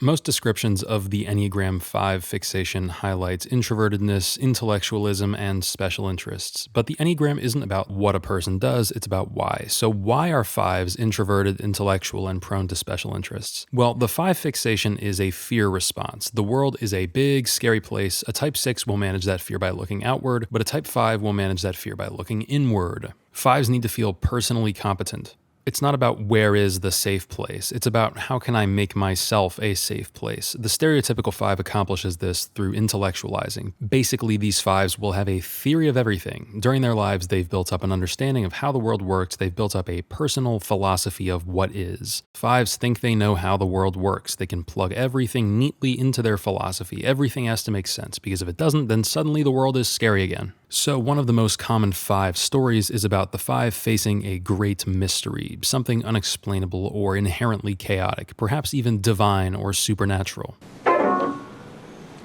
Most descriptions of the Enneagram 5 fixation highlights introvertedness, intellectualism, and special interests. But the Enneagram isn't about what a person does, it's about why. So why are 5s introverted, intellectual, and prone to special interests? Well, the 5 fixation is a fear response. The world is a big, scary place. A type 6 will manage that fear by looking outward, but a type 5 will manage that fear by looking inward. 5s need to feel personally competent. It's not about where is the safe place. It's about how can I make myself a safe place. The stereotypical 5 accomplishes this through intellectualizing. Basically, these 5s will have a theory of everything. During their lives, they've built up an understanding of how the world works. They've built up a personal philosophy of what is. 5s think they know how the world works. They can plug everything neatly into their philosophy. Everything has to make sense, because if it doesn't, then suddenly the world is scary again. So one of the most common 5 stories is about the 5 facing a great mystery, something unexplainable or inherently chaotic, perhaps even divine or supernatural. I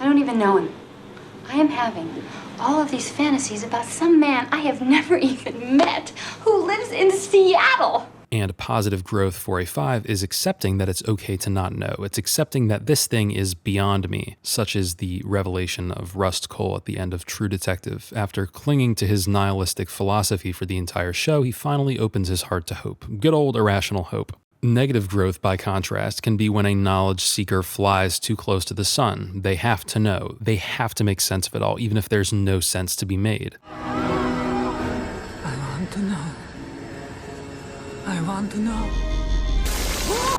don't even know him. I am having all of these fantasies about some man I have never even met who lives in Seattle. And positive growth for a 5 is accepting that it's okay to not know. It's accepting that this thing is beyond me, such as the revelation of Rust Cole at the end of True Detective. After clinging to his nihilistic philosophy for the entire show, he finally opens his heart to hope. Good old irrational hope. Negative growth, by contrast, can be when a knowledge seeker flies too close to the sun. They have to know. They have to make sense of it all, even if there's no sense to be made. I want to know. I want to know.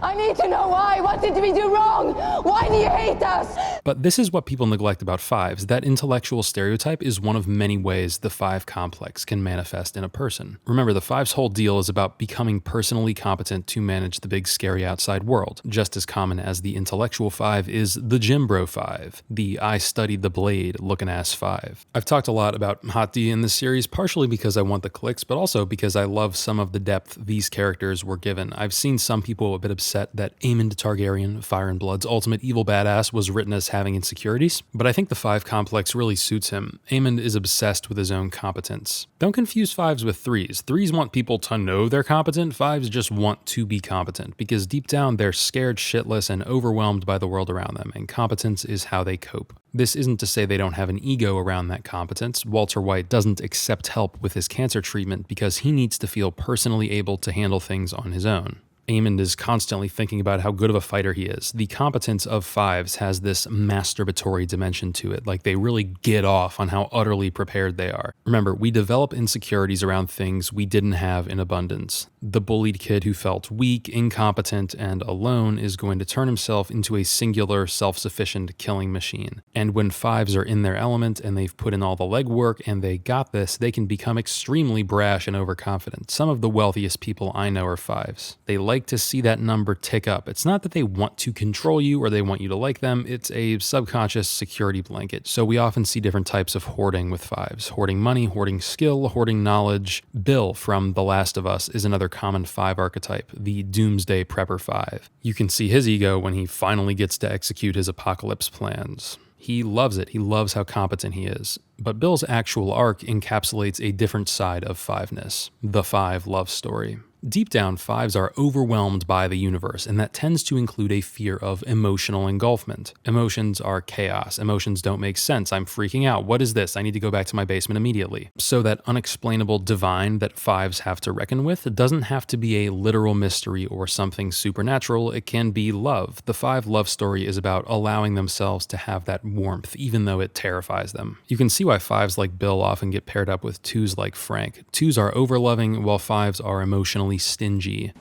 I need to know why. What did we do wrong? Why do you hate us? But this is what people neglect about 5s. That intellectual stereotype is one of many ways the 5 complex can manifest in a person. Remember, the 5's whole deal is about becoming personally competent to manage the big, scary outside world. Just as common as the intellectual 5 is the gym bro 5, the I studied the blade looking ass 5. I've talked a lot about Hot D in this series, partially because I want the clicks, but also because I love some of the depth these characters were given. I've seen some people a bit upset that Aemond Targaryen, Fire and Blood's ultimate evil badass, was written as having insecurities, but I think the 5 complex really suits him. Aemond is obsessed with his own competence. Don't confuse 5s with 3s. 3s want people to know they're competent, 5s just want to be competent, because deep down they're scared shitless and overwhelmed by the world around them, and competence is how they cope. This isn't to say they don't have an ego around that competence. Walter White doesn't accept help with his cancer treatment because he needs to feel personally able to handle things on his own. Aemond is constantly thinking about how good of a fighter he is. The competence of 5s has this masturbatory dimension to it, like they really get off on how utterly prepared they are. Remember, we develop insecurities around things we didn't have in abundance. The bullied kid who felt weak, incompetent, and alone is going to turn himself into a singular, self-sufficient killing machine. And when 5s are in their element and they've put in all the legwork and they got this, they can become extremely brash and overconfident. Some of the wealthiest people I know are 5s. They like to see that number tick up. It's not that they want to control you or they want you to like them. It's a subconscious security blanket. So we often see different types of hoarding with 5s. Hoarding money, hoarding skill, hoarding knowledge. Bill from The Last of Us is another common 5 archetype, the Doomsday Prepper 5. You can see his ego when he finally gets to execute his apocalypse plans. He loves it. He loves how competent he is. But Bill's actual arc encapsulates a different side of 5ness, the 5 love story. Deep down, 5s are overwhelmed by the universe, and that tends to include a fear of emotional engulfment. Emotions are chaos. Emotions don't make sense. I'm freaking out. What is this? I need to go back to my basement immediately. So that unexplainable divine that 5s have to reckon with doesn't have to be a literal mystery or something supernatural. It can be love. The 5 love story is about allowing themselves to have that warmth, even though it terrifies them. You can see why 5s like Bill often get paired up with 2s like Frank. 2s are overloving, while 5s are emotionally stingy.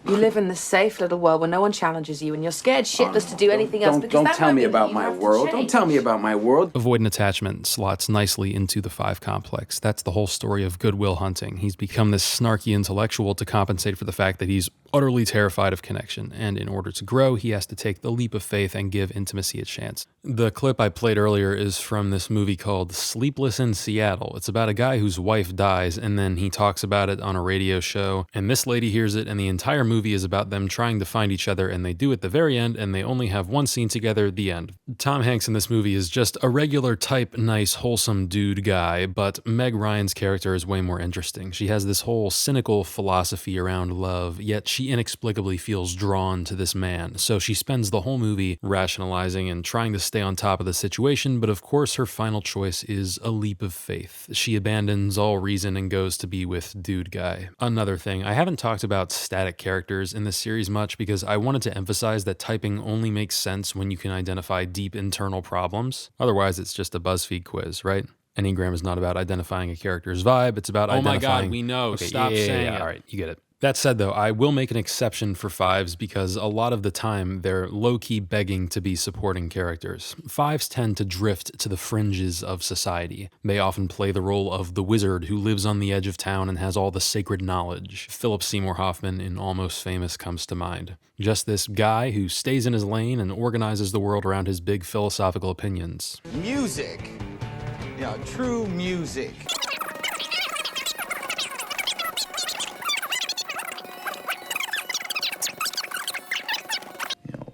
You live in this safe little world where no one challenges you and you're scared shitless to do anything else because Don't tell me about my world. Don't tell me about my world. Avoidant attachment slots nicely into the 5 complex. That's the whole story of Good Will Hunting. He's become this snarky intellectual to compensate for the fact that he's utterly terrified of connection, and in order to grow, he has to take the leap of faith and give intimacy a chance. The clip I played earlier is from this movie called Sleepless in Seattle. It's about a guy whose wife dies, and then he talks about it on a radio show, and this lady hears it, and the entire movie is about them trying to find each other, and they do at the very end, and they only have one scene together, the end. Tom Hanks in this movie is just a regular type, nice, wholesome dude guy, but Meg Ryan's character is way more interesting. She has this whole cynical philosophy around love, yet she inexplicably feels drawn to this man. So she spends the whole movie rationalizing and trying to stay on top of the situation, but of course her final choice is a leap of faith. She abandons all reason and goes to be with dude guy. Another thing, I haven't talked about static characters in this series much because I wanted to emphasize that typing only makes sense when you can identify deep internal problems. Otherwise, it's just a BuzzFeed quiz, right? Enneagram is not about identifying a character's vibe, it's about identifying... Oh my God, we know. Okay, Stop saying it. All right, you get it. That said, though, I will make an exception for fives because a lot of the time they're low-key begging to be supporting characters. Fives tend to drift to the fringes of society. They often play the role of the wizard who lives on the edge of town and has all the sacred knowledge. Philip Seymour Hoffman in Almost Famous comes to mind. Just this guy who stays in his lane and organizes the world around his big philosophical opinions. Music. Yeah, true music.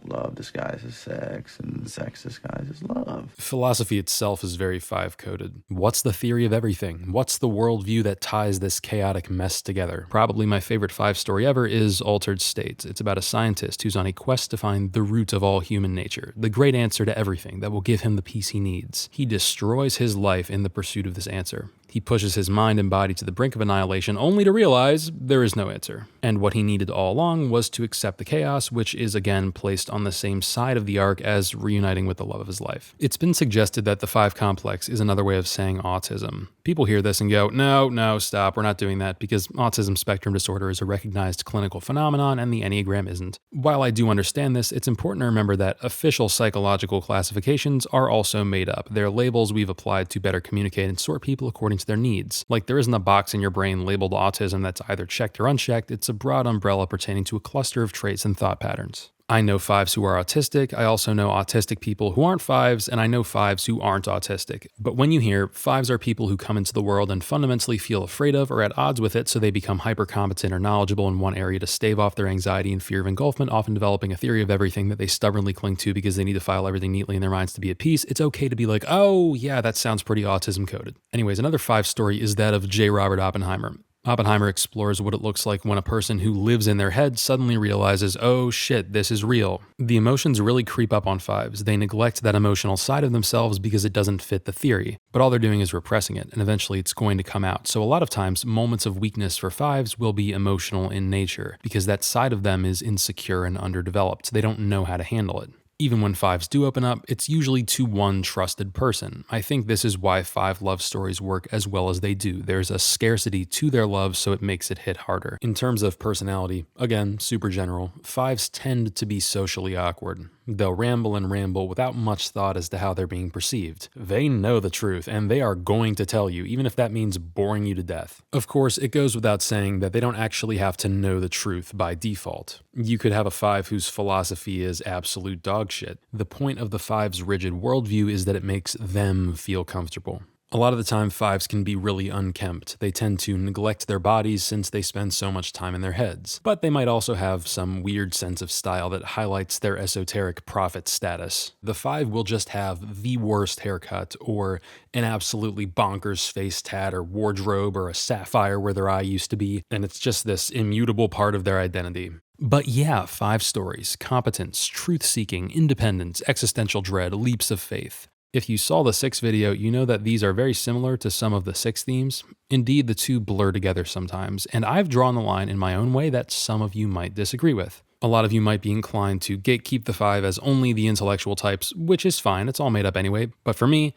Love disguises sex, and sex disguises love. Philosophy itself is very five-coded. What's the theory of everything? What's the worldview that ties this chaotic mess together? Probably my favorite five story ever is Altered States. It's about a scientist who's on a quest to find the root of all human nature, the great answer to everything that will give him the peace he needs. He destroys his life in the pursuit of this answer. He pushes his mind and body to the brink of annihilation only to realize there is no answer. And what he needed all along was to accept the chaos, which is again placed on the same side of the arc as reuniting with the love of his life. It's been suggested that the five complex is another way of saying autism. People hear this and go, no, stop, we're not doing that because autism spectrum disorder is a recognized clinical phenomenon and the Enneagram isn't. While I do understand this, it's important to remember that official psychological classifications are also made up. They're labels we've applied to better communicate and sort people according to their needs. Like there isn't a box in your brain labeled autism that's either checked or unchecked, it's a broad umbrella pertaining to a cluster of traits and thought patterns. I know fives who are autistic, I also know autistic people who aren't fives, and I know fives who aren't autistic. But when you hear fives are people who come into the world and fundamentally feel afraid of or at odds with it, so they become hyper-competent or knowledgeable in one area to stave off their anxiety and fear of engulfment, often developing a theory of everything that they stubbornly cling to because they need to file everything neatly in their minds to be at peace, it's okay to be like, oh yeah, that sounds pretty autism-coded. Anyways, another five story is that of J. Robert Oppenheimer. Oppenheimer explores what it looks like when a person who lives in their head suddenly realizes, oh shit, this is real. The emotions really creep up on fives. They neglect that emotional side of themselves because it doesn't fit the theory, but all they're doing is repressing it, and eventually it's going to come out. So a lot of times, moments of weakness for fives will be emotional in nature because that side of them is insecure and underdeveloped. They don't know how to handle it. Even when fives do open up, it's usually to one trusted person. I think this is why five love stories work as well as they do. There's a scarcity to their love, so it makes it hit harder. In terms of personality, again, super general, fives tend to be socially awkward. They'll ramble and ramble without much thought as to how they're being perceived. They know the truth, and they are going to tell you, even if that means boring you to death. Of course, it goes without saying that they don't actually have to know the truth by default. You could have a five whose philosophy is absolute dog shit. The point of the five's rigid worldview is that it makes them feel comfortable. A lot of the time, fives can be really unkempt. They tend to neglect their bodies since they spend so much time in their heads. But they might also have some weird sense of style that highlights their esoteric prophet status. The five will just have the worst haircut, or an absolutely bonkers face tat or wardrobe, or a sapphire where their eye used to be, and it's just this immutable part of their identity. But yeah, five stories: competence, truth-seeking, independence, existential dread, leaps of faith. If you saw the 6 video, you know that these are very similar to some of the 6 themes. Indeed, the two blur together sometimes, and I've drawn the line in my own way that some of you might disagree with. A lot of you might be inclined to gatekeep the 5 as only the intellectual types, which is fine, it's all made up anyway, but for me,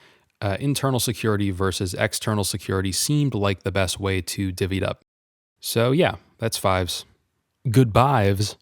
internal security versus external security seemed like the best way to divvy it up. So yeah, that's 5s. Good vibes.